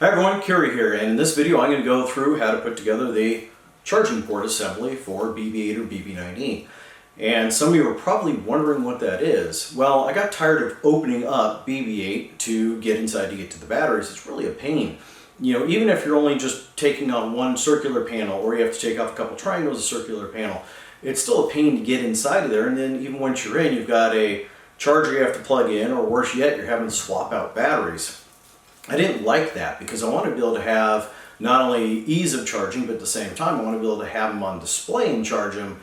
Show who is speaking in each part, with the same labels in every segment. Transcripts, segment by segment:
Speaker 1: Hi everyone, Carey here, and in this video I'm going to go through how to put together the charging port assembly for BB8 or BB9e. And some of you are probably wondering what that is. Well, I got tired of opening up BB8 to get inside to get to the batteries. It's really a pain. You know, even if you're only just taking on one circular panel, or you have to take off a couple triangles of circular panel, it's still a pain to get inside of there. And then even once you're in, you've got a charger you have to plug in, or worse yet, you're having to swap out batteries. I didn't like that because I wanted to be able to have not only ease of charging, but at the same time I want to be able to have them on display and charge them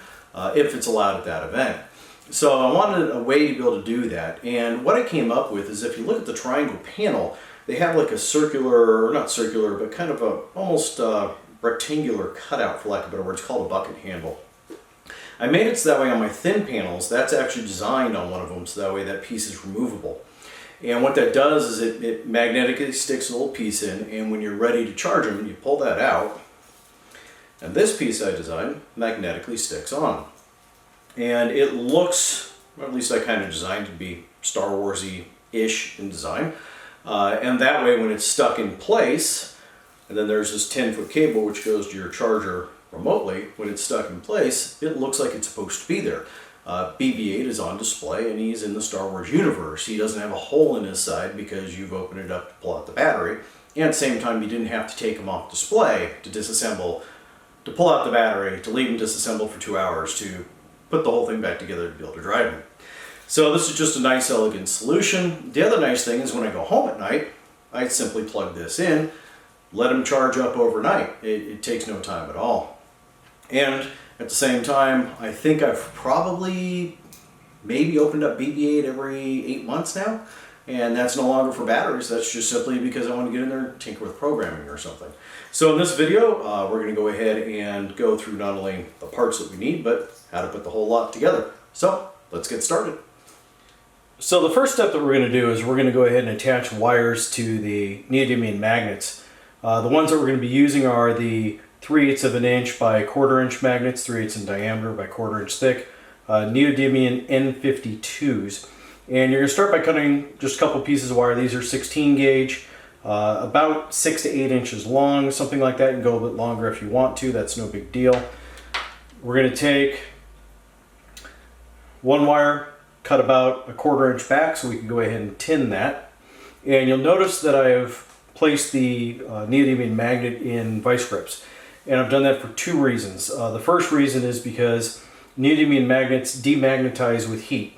Speaker 1: if it's allowed at that event. So I wanted a way to be able to do that. And what I came up with is if you look at the triangle panel, they have like a circular, or not circular, but kind of a almost rectangular cutout, for lack of a better word. It's called a bucket handle. I made it so that way on my thin panels, that's actually designed on one of them, so that way that piece is removable. And what that does is it magnetically sticks a little piece in, and when you're ready to charge them, you pull that out, and this piece I designed magnetically sticks on. And it looks, or at least I kind of designed it to be Star Wars-y-ish in design. And that way when it's stuck in place, and then there's this 10-foot cable which goes to your charger remotely, when it's stuck in place, it looks like it's supposed to be there. BB8 is on display and he's in the Star Wars universe. He doesn't have a hole in his side because you've opened it up to pull out the battery. And at the same time, you didn't have to take him off display to disassemble, to pull out the battery, to leave him disassembled for 2 hours, to put the whole thing back together to be able to drive him. So this is just a nice, elegant solution. The other nice thing is when I go home at night, I simply plug this in, let him charge up overnight. It takes no time at all. And at the same time, I think I've probably maybe opened up BB8 every 8 months now, and that's no longer for batteries. That's just simply because I want to get in there and tinker with programming or something. So in this video, we're going to go ahead and go through not only the parts that we need, but how to put the whole lot together. So let's get started. So the first step that we're going to do is we're going to go ahead and attach wires to the neodymium magnets. The ones that we're going to be using are the 3/8 of an inch by 1/4 inch magnets, 3/8 in diameter by 1/4 inch thick, neodymium N52s. And you're going to start by cutting just a couple pieces of wire. These are 16 gauge, about 6 to 8 inches long, something like that. You can go a bit longer if you want to, that's no big deal. We're going to take one wire, cut about 1/4 inch back so we can go ahead and tin that. And you'll notice that I've placed the neodymium magnet in vice grips. And I've done that for two reasons. The first reason is because neodymium magnets demagnetize with heat.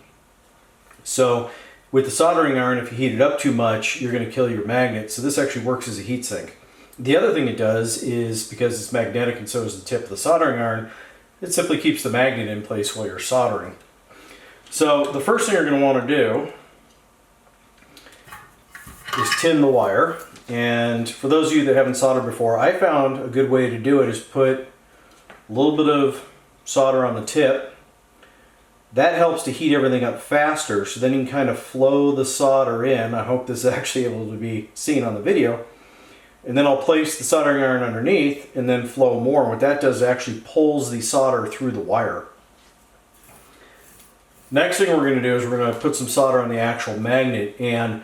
Speaker 1: So with the soldering iron, if you heat it up too much, you're going to kill your magnet. So this actually works as a heat sink. The other thing it does is, because it's magnetic and so is the tip of the soldering iron, it simply keeps the magnet in place while you're soldering. So the first thing you're going to want to do is tin the wire. And for those of you that haven't soldered before, I found a good way to do it is put a little bit of solder on the tip. That helps to heat everything up faster, so then you can kind of flow the solder in. I hope this is actually able to be seen on the video. And then I'll place the soldering iron underneath and then flow more. What that does is actually pulls the solder through the wire. Next thing we're going to do is we're going to put some solder on the actual magnet, and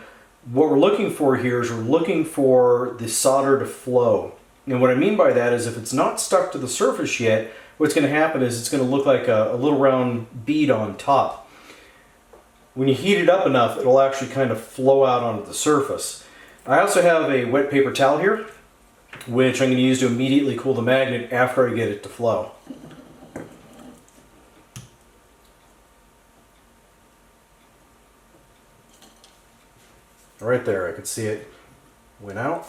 Speaker 1: what we're looking for here is we're looking for the solder to flow. And what I mean by that is if it's not stuck to the surface yet, what's going to happen is it's going to look like a little round bead on top. When you heat it up enough, it'll actually kind of flow out onto the surface. I also have a wet paper towel here, which I'm going to use to immediately cool the magnet after I get it to flow. Right there, I could see it went out.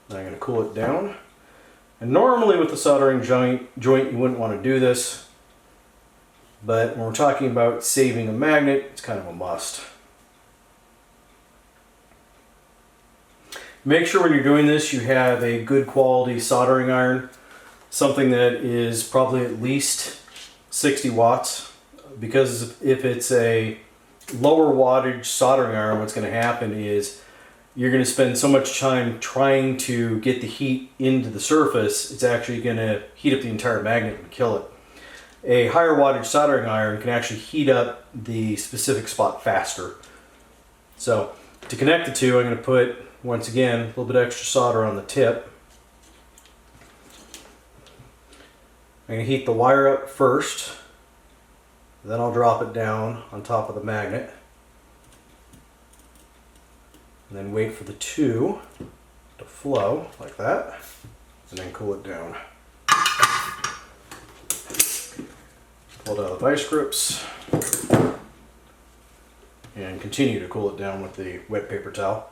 Speaker 1: Now I'm going to cool it down. And normally with the soldering joint, you wouldn't want to do this, but when we're talking about saving a magnet, it's kind of a must. Make sure when you're doing this you have a good quality soldering iron, something that is probably at least 60 watts, because if it's a lower wattage soldering iron, what's going to happen is you're going to spend so much time trying to get the heat into the surface, it's actually going to heat up the entire magnet and kill it. A higher wattage soldering iron can actually heat up the specific spot faster. So to connect the two, I'm going to put once again, a little bit extra solder on the tip. I'm going to heat the wire up first, then I'll drop it down on top of the magnet, and then wait for the two to flow like that, and then cool it down. Pull it out of the vice grips and continue to cool it down with the wet paper towel.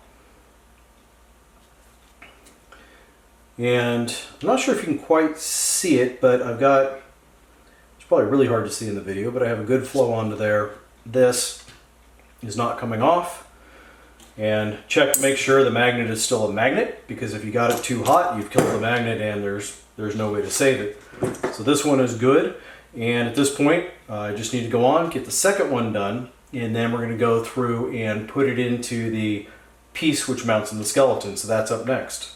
Speaker 1: And I'm not sure if you can quite see it, but I've got, it's probably really hard to see in the video, but I have a good flow onto there. This is not coming off. And check to make sure the magnet is still a magnet, because if you got it too hot, you've killed the magnet and there's no way to save it. So this one is good. And at this point, I just need to go on, get the second one done, and then we're going to go through and put it into the piece which mounts in the skeleton. So that's up next.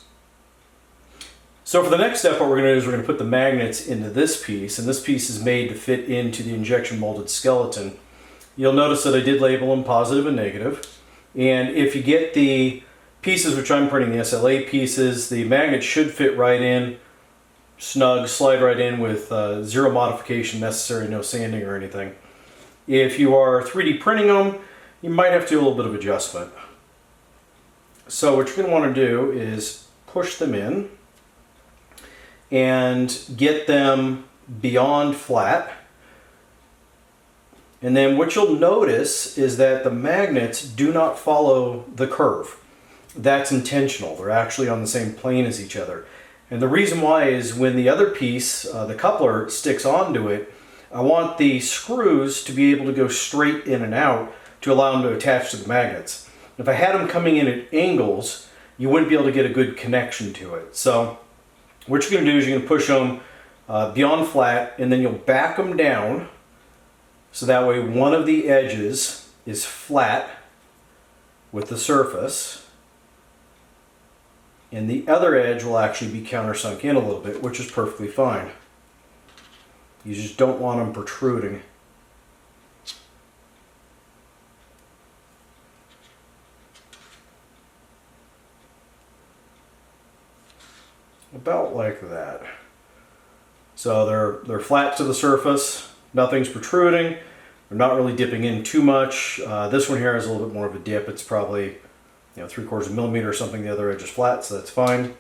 Speaker 1: So for the next step, what we're going to do is we're going to put the magnets into this piece, and this piece is made to fit into the injection molded skeleton. You'll notice that I did label them positive and negative. And if you get the pieces, which I'm printing the SLA pieces, the magnet should fit right in, snug, slide right in with zero modification necessary, no sanding or anything. If you are 3D printing them, you might have to do a little bit of adjustment. So what you're going to want to do is push them in and get them beyond flat. And then what you'll notice is that the magnets do not follow the curve. That's intentional. They're actually on the same plane as each other. And the reason why is when the other piece, the coupler, sticks onto it, I want the screws to be able to go straight in and out to allow them to attach to the magnets. If I had them coming in at angles, you wouldn't be able to get a good connection to it. So what you're going to do is you're going to push them beyond flat, and then you'll back them down so that way one of the edges is flat with the surface, and the other edge will actually be countersunk in a little bit, which is perfectly fine. You just don't want them protruding. About like that. So they're flat to the surface, nothing's protruding, they're not really dipping in too much. This one here has a little bit more of a dip. It's probably 3/4 millimeter or something. The other edge is flat, so that's fine.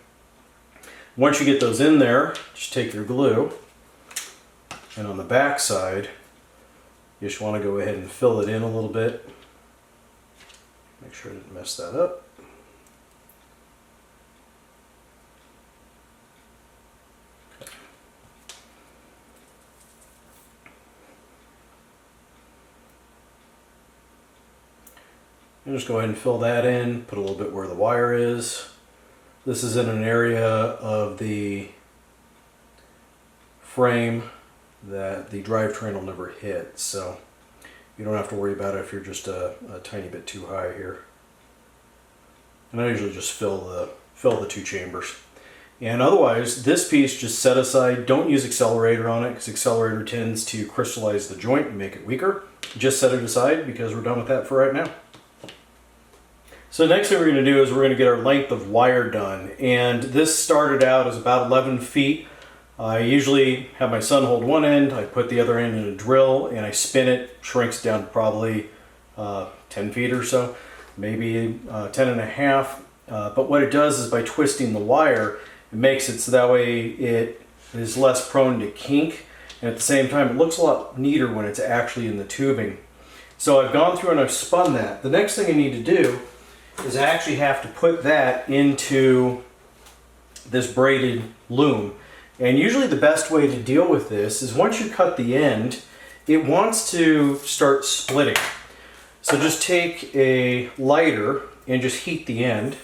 Speaker 1: Once you get those in there, just take your glue, and on the back side, you just want to go ahead and fill it in a little bit. Make sure I didn't mess that up. And just go ahead and fill that in, put a little bit where the wire is. This is in an area of the frame that the drivetrain will never hit, so you don't have to worry about it if you're just a tiny bit too high here. And I usually just fill the two chambers. And otherwise, this piece just set aside. Don't use accelerator on it, because accelerator tends to crystallize the joint and make it weaker. Just set it aside, because we're done with that for right now. So the next thing we're going to do is we're going to get our length of wire done. And this started out as about 11 feet. I usually have my son hold one end, I put the other end in a drill, and I spin it, shrinks down to probably 10 feet or so, maybe 10 and a half. But what it does is by twisting the wire, it makes it so that way it is less prone to kink, and at the same time it looks a lot neater when it's actually in the tubing. So I've gone through and I've spun that. The next thing I need to do is I actually have to put that into this braided loom. And usually the best way to deal with this is once you cut the end, it wants to start splitting. So just take a lighter and just heat the end.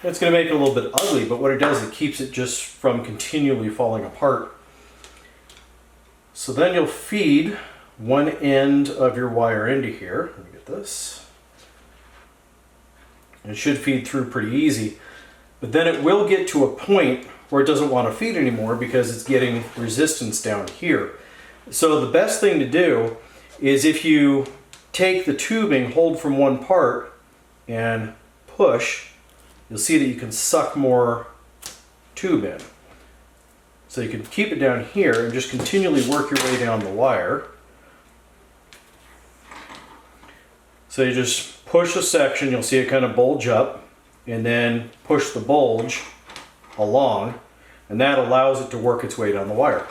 Speaker 1: It's going to make it a little bit ugly, but what it does, it keeps it just from continually falling apart. So then you'll feed one end of your wire into here. Let me get this. And it should feed through pretty easy. But then it will get to a point where it doesn't want to feed anymore because it's getting resistance down here. So the best thing to do is if you take the tubing, hold from one part, and push, you'll see that you can suck more tube in. So you can keep it down here and just continually work your way down the wire. So you just push a section, you'll see it kind of bulge up, and then push the bulge along, and that allows it to work its way down the wire.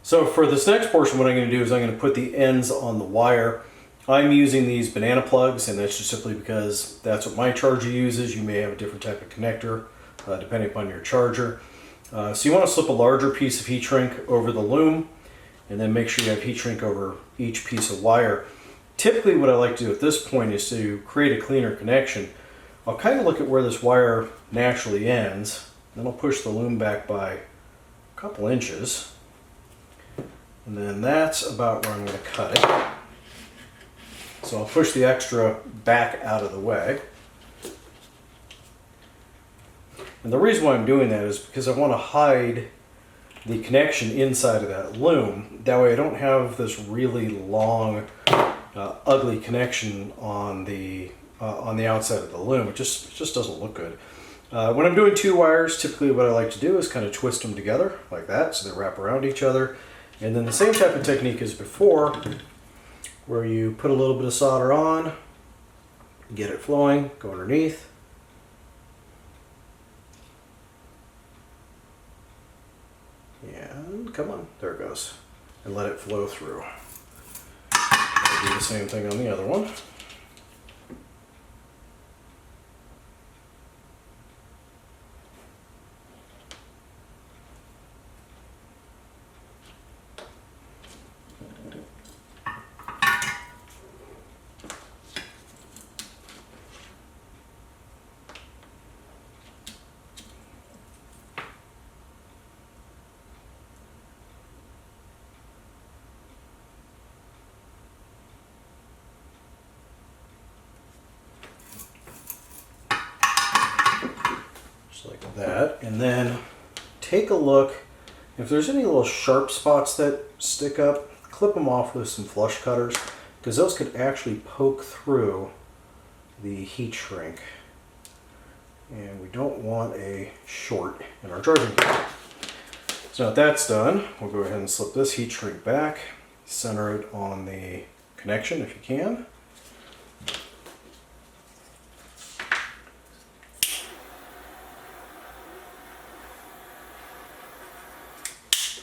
Speaker 1: So for this next portion, what I'm going to do is I'm going to put the ends on the wire. I'm using these banana plugs, and that's just simply because that's what my charger uses. You may have a different type of connector depending upon your charger. So you want to slip a larger piece of heat shrink over the loom, and then make sure you have heat shrink over each piece of wire. Typically what I like to do at this point is to create a cleaner connection. I'll kind of look at where this wire naturally ends, then I'll push the loom back by a couple inches. And then that's about where I'm going to cut it. So I'll push the extra back out of the way. And the reason why I'm doing that is because I want to hide the connection inside of that loom. That way I don't have this really long, ugly connection on the outside of the loom. It just doesn't look good. When I'm doing two wires, typically what I like to do is kind of twist them together like that so they wrap around each other. And then the same type of technique as before, where you put a little bit of solder on, get it flowing, go underneath. And come on, there it goes. And let it flow through. I'll do the same thing on the other one. Like that, and then take a look. If there's any little sharp spots that stick up, clip them off with some flush cutters, because those could actually poke through the heat shrink, and we don't want a short in our charging cable. So now that that's done, we'll go ahead and slip this heat shrink back, center it on the connection if you can.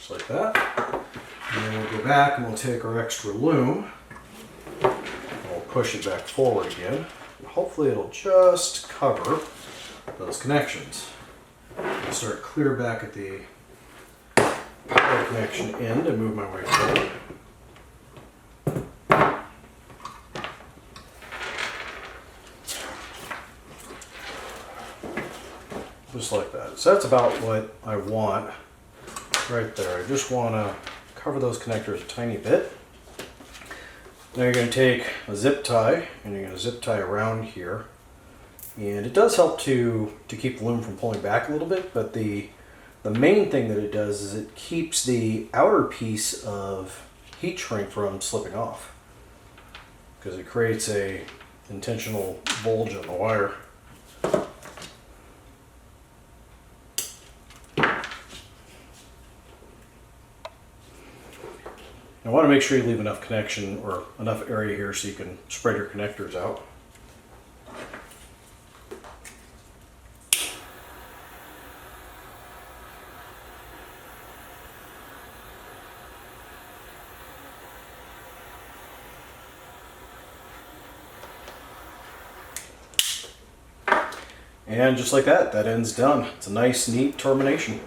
Speaker 1: Like that. And then we'll go back and we'll take our extra loom and we'll push it back forward again. And hopefully it'll just cover those connections. I'll start clear back at the power connection end and move my way forward. Just like that. So that's about what I want. Right there. I just want to cover those connectors a tiny bit. Now you're going to take a zip tie and you're going to zip tie around here. And it does help to keep the loom from pulling back a little bit, but the main thing that it does is it keeps the outer piece of heat shrink from slipping off, because it creates a intentional bulge on the wire. I want to make sure you leave enough connection or enough area here so you can spread your connectors out. And just like that, that end's done. It's a nice, neat termination.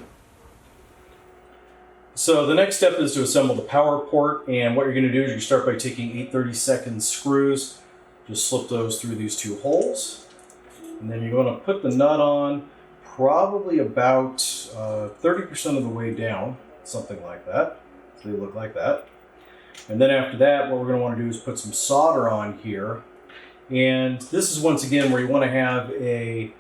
Speaker 1: So the next step is to assemble the power port, and what you're going to do is you start by taking 8/32 screws, just slip those through these two holes, and then you're going to put the nut on probably about 30% of the way down, something like that, so they look like that. And then after that, what we're going to want to do is put some solder on here, and this is once again where you want to have a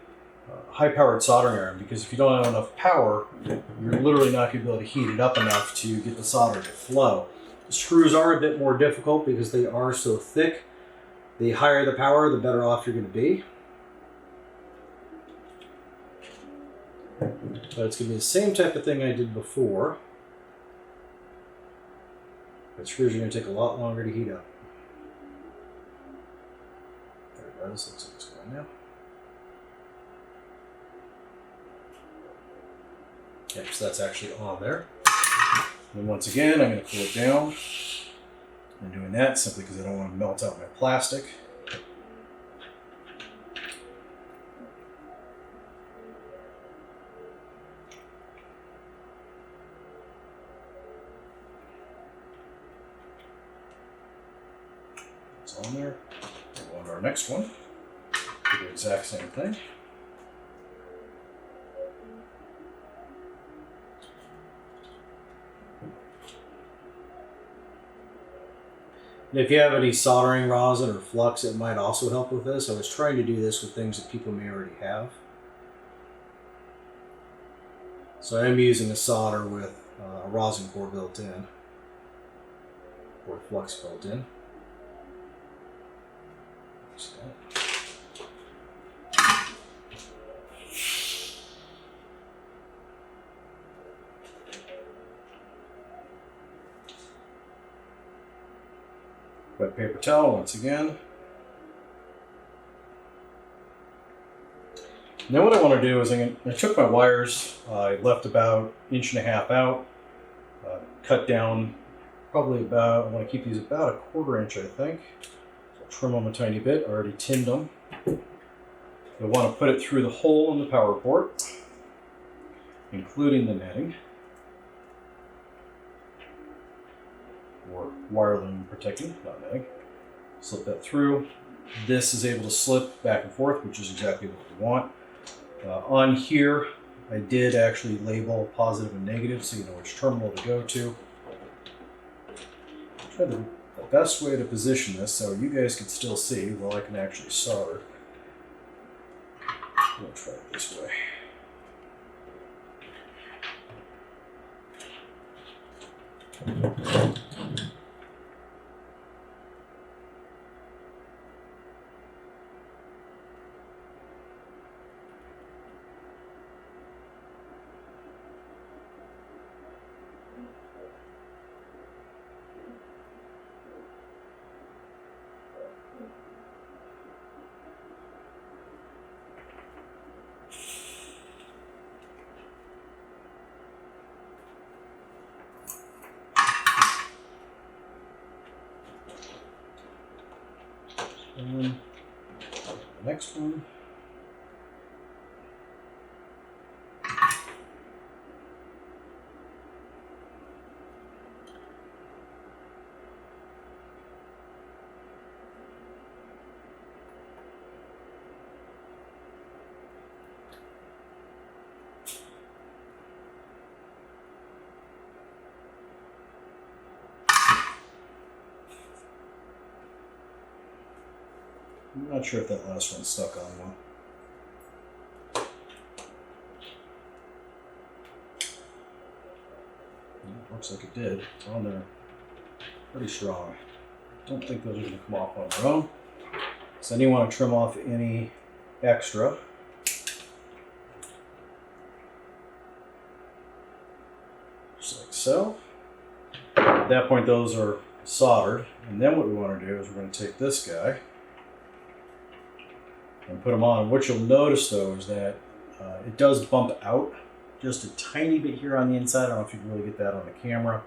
Speaker 1: high-powered soldering iron, because if you don't have enough power, you're literally not going to be able to heat it up enough to get the solder to flow. The screws are a bit more difficult because they are so thick. The higher the power, the better off you're going to be. But it's going to be the same type of thing I did before. But screws are going to take a lot longer to heat up. There it goes. Looks like it's going now. Okay, so that's actually on there. And then once again, I'm going to cool it down. I'm doing that simply because I don't want to melt out my plastic. It's on there. We'll go on to our next one. Do the exact same thing. And if you have any soldering rosin or flux, it might also help with this. I was trying to do this with things that people may already have. So I am using a solder with a rosin core built in, or flux built in. Wet paper towel once again. Now what I want to do is I took my wires, I left about 1.5 inches out, cut down probably about, I want to keep these about 1/4 inch I think. So I'll trim them a tiny bit, I already tinned them. You'll want to put it through the hole in the power port, including the netting, or wire loom protecting, not netting. Slip that through. This is able to slip back and forth, which is exactly what we want. On here, I did actually label positive and negative so you know which terminal to go to. I'll try the best way to position this so you guys can still see while I can actually solder. We'll try it this way. And the next one. I'm not sure if that last one stuck on one. Looks like it did. It's on there pretty strong. Don't think those are going to come off on their own. So then you want to trim off any extra. Just like so. At that point those are soldered. And then what we want to do is we're going to take this guy and put them on. What you'll notice though is that it does bump out just a tiny bit here on the inside. I don't know if you can really get that on the camera.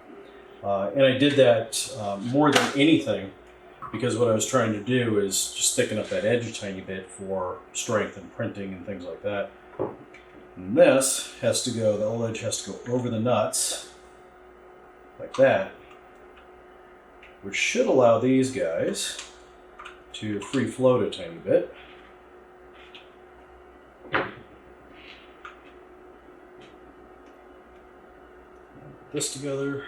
Speaker 1: And I did that more than anything because what I was trying to do is just thicken up that edge a tiny bit for strength and printing and things like that. And this has to go, the whole edge has to go over the nuts like that, which should allow these guys to free float a tiny bit. Put this together.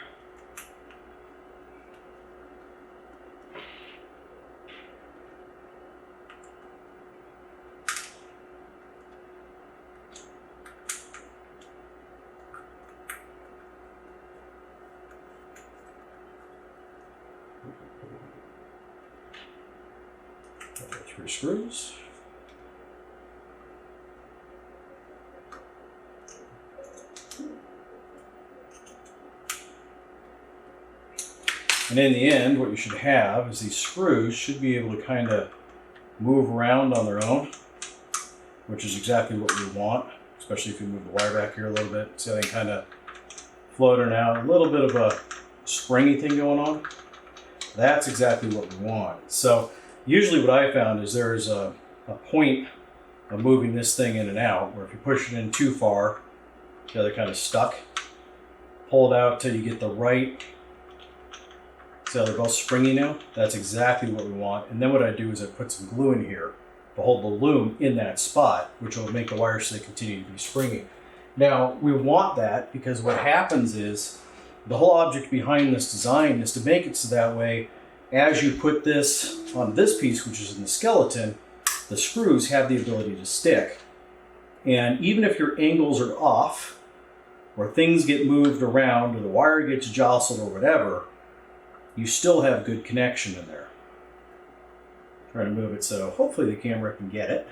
Speaker 1: 3 screws. And in the end, what you should have is these screws should be able to kind of move around on their own, which is exactly what we want, especially if you move the wire back here a little bit. See how they kind of floating out, a little bit of a springy thing going on. That's exactly what we want. So usually what I found is there's a point of moving this thing in and out, where if you push it in too far, the other kind of stuck. Pull it out till you get the right. See how they're both springy now? That's exactly what we want. And then what I do is I put some glue in here to hold the loom in that spot, which will make the wire stay continue to be springy. Now, we want that because what happens is the whole object behind this design is to make it so that way, as you put this on this piece, which is in the skeleton, the screws have the ability to stick. And even if your angles are off, or things get moved around, or the wire gets jostled or whatever, you still have good connection in there. Trying to move it so hopefully the camera can get it.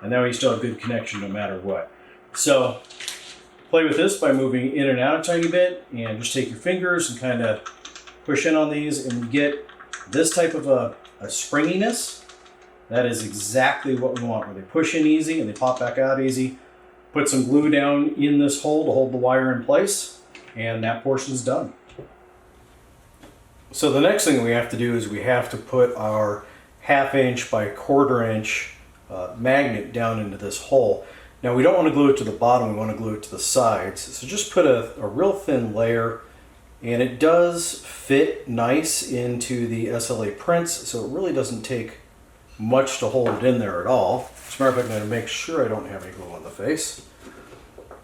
Speaker 1: And now you still have good connection no matter what. So play with this by moving in and out a tiny bit, and just take your fingers and kind of push in on these, and you get this type of a springiness. That is exactly what we want, where they push in easy and they pop back out easy. Put some glue down in this hole to hold the wire in place, and that portion's done. So the next thing we have to do is we have to put our 1/2 inch by 1/4 inch magnet down into this hole. Now we don't want to glue it to the bottom, we want to glue it to the sides. So just put a real thin layer, and it does fit nice into the SLA prints, so it really doesn't take much to hold it in there at all. As a matter of fact, I'm going to make sure I don't have any glue on the face.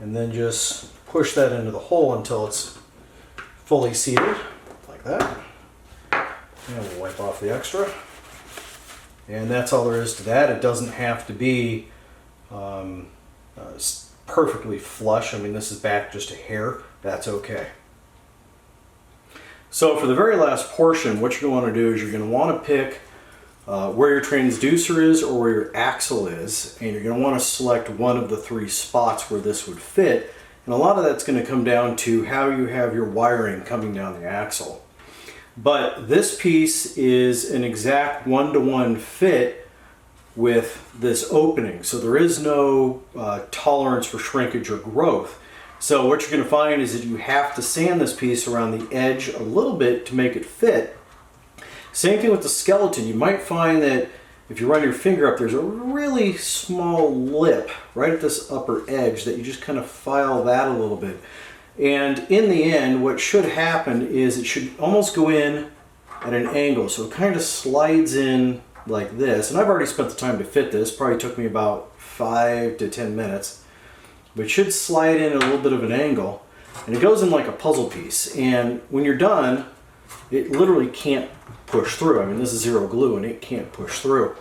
Speaker 1: And then just push that into the hole until it's fully seated, like that. And we'll wipe off the extra. And that's all there is to that. It doesn't have to be perfectly flush. I mean, this is back just a hair. That's okay. So for the very last portion, what you're going to want to do is you're going to want to pick where your transducer is or where your axle is, and you're going to want to select one of the 3 spots where this would fit. And a lot of that's going to come down to how you have your wiring coming down the axle. But this piece is an exact 1-to-1 fit with this opening, so there is no tolerance for shrinkage or growth. So what you're going to find is that you have to sand this piece around the edge a little bit to make it fit. Same thing with the skeleton. You might find that if you run your finger up, there's a really small lip right at this upper edge that you just kind of file that a little bit. And in the end, what should happen is it should almost go in at an angle. So it kind of slides in like this. And I've already spent the time to fit this. Probably took me about 5 to 10 minutes. But it should slide in at a little bit of an angle. And it goes in like a puzzle piece. And when you're done, it literally can't push through. I mean, this is zero glue and it can't push through.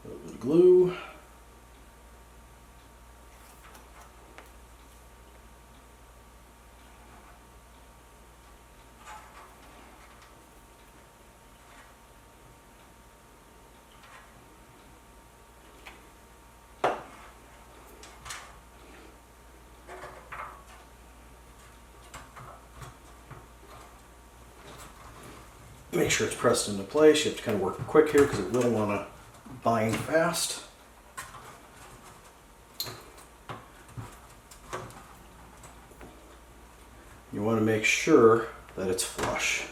Speaker 1: A little bit of glue. Make sure it's pressed into place. You have to kind of work quick here because it will want to bind fast. You want to make sure that it's flush.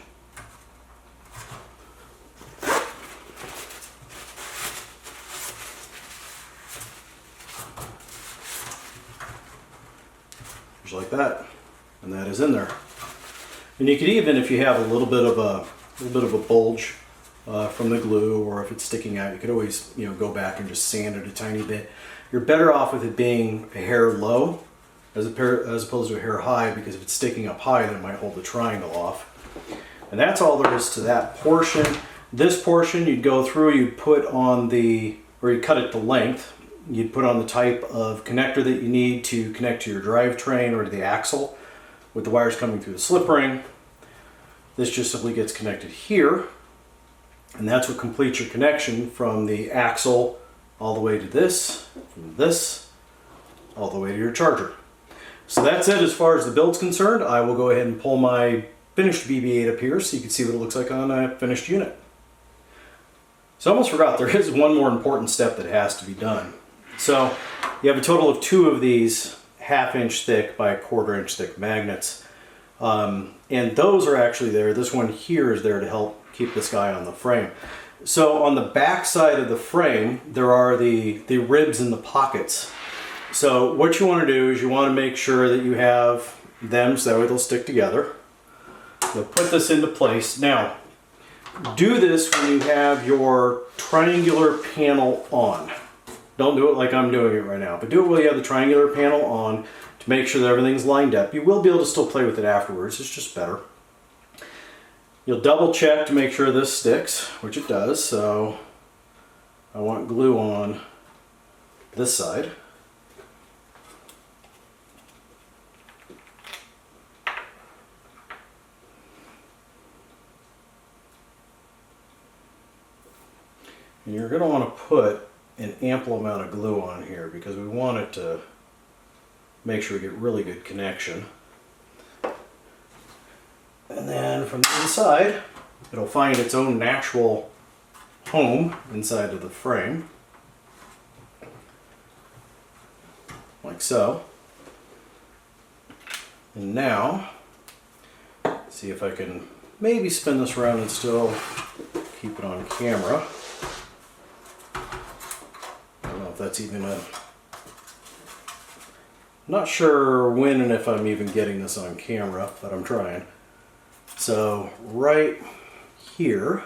Speaker 1: Just like that, and that is in there. And you could even, if you have a little bit of a bulge from the glue, or if it's sticking out, you could always, go back and just sand it a tiny bit. You're better off with it being a hair low as opposed to a hair high, because if it's sticking up high, then it might hold the triangle off. And that's all there is to that portion. This portion you'd go through, you'd put on or you'd cut it to length. You'd put on the type of connector that you need to connect to your drivetrain or to the axle. with the wires coming through the slip ring. This just simply gets connected here, and that's what completes your connection from the axle all the way to this, from this all the way to your charger. So that's it as far as the build's concerned. I will go ahead and pull my finished BB8 up here so you can see what it looks like on a finished unit. So I almost forgot, there is one more important step that has to be done. So you have a total of 2 of these 1/2 inch thick by 1/4 inch thick magnets. And those are actually there. This one here is there to help keep this guy on the frame. So on the back side of the frame, there are the ribs in the pockets. So what you want to do is you want to make sure that you have them so that way they'll stick together. You'll put this into place. Now, do this when you have your triangular panel on. Don't do it like I'm doing it right now, but do it while you have the triangular panel on to make sure that everything's lined up. You will be able to still play with it afterwards, it's just better. You'll double check to make sure this sticks, which it does, so I want glue on this side. And you're going to want to put an ample amount of glue on here because we want it to make sure we get really good connection. And then from the inside, it'll find its own natural home inside of the frame, like so. And now, see if I can maybe spin this around and still keep it on camera. I don't know if that's even a... Not sure when and if I'm even getting this on camera, but I'm trying. So right here,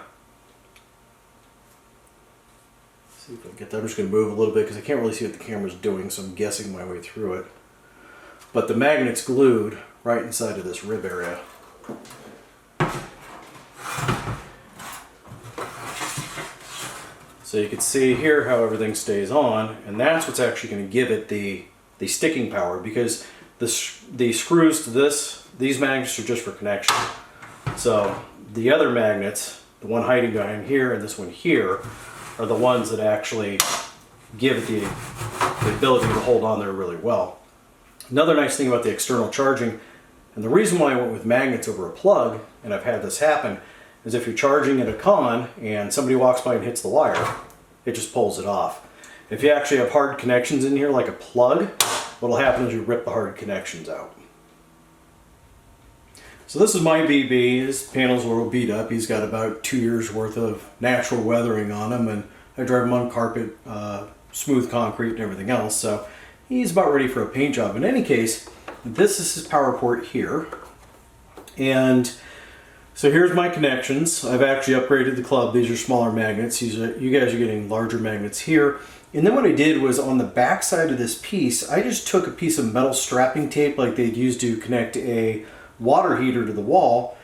Speaker 1: see if I can get that. I'm just going to move a little bit because I can't really see what the camera's doing, so I'm guessing my way through it. But the magnet's glued right inside of this rib area. So you can see here how everything stays on, and that's what's actually going to give it the sticking power, because the screws to these magnets are just for connection. So the other magnets, the one hiding behind here and this one here, are the ones that actually give it the ability to hold on there really well. Another nice thing about the external charging, and the reason why I went with magnets over a plug, and I've had this happen, is if you're charging at a con and somebody walks by and hits the wire, it just pulls it off. If you actually have hard connections in here like a plug, what'll happen is you rip the hard connections out. So this is my BB. His panel's a little beat up. He's got about 2 years worth of natural weathering on him, and I drive him on carpet, smooth concrete and everything else, so he's about ready for a paint job. In any case, this is his power port here, and so here's my connections. I've actually upgraded the club. These are smaller magnets. You guys are getting larger magnets here. And then what I did was on the back side of this piece, I just took a piece of metal strapping tape like they'd use to connect a water heater to the wall,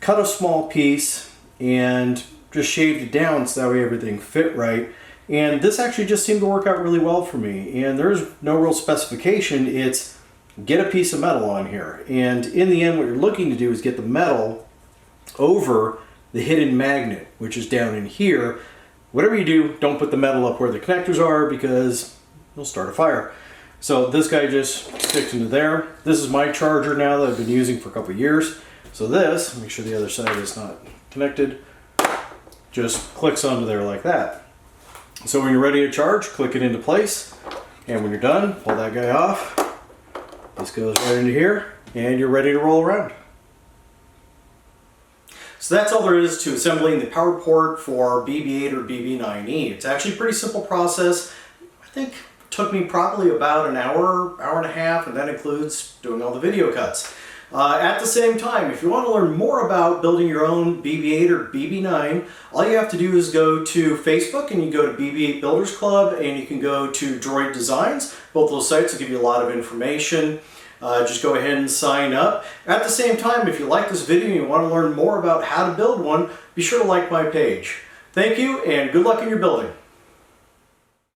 Speaker 1: cut a small piece, and just shaved it down so that way everything fit right. And this actually just seemed to work out really well for me. And there's no real specification. It's get a piece of metal on here. And in the end, what you're looking to do is get the metal over the hidden magnet, which is down in here. Whatever you do, don't put the metal up where the connectors are because you'll start a fire. So this guy just sticks into there. This is my charger now that I've been using for a couple of years. So this, make sure the other side is not connected, just clicks onto there like that. So when you're ready to charge, click it into place. And when you're done, pull that guy off. This goes right into here and you're ready to roll around. So that's all there is to assembling the power port for BB8 or BB9e. It's actually a pretty simple process. I think it took me probably about an hour, hour and a half, and that includes doing all the video cuts. At the same time, if you want to learn more about building your own BB8 or BB9, all you have to do is go to Facebook and you go to BB8 Builders Club, and you can go to Droid Designs. Both those sites will give you a lot of information. Just go ahead and sign up. At the same time, if you like this video and you want to learn more about how to build one, be sure to like my page. Thank you, and good luck in your building.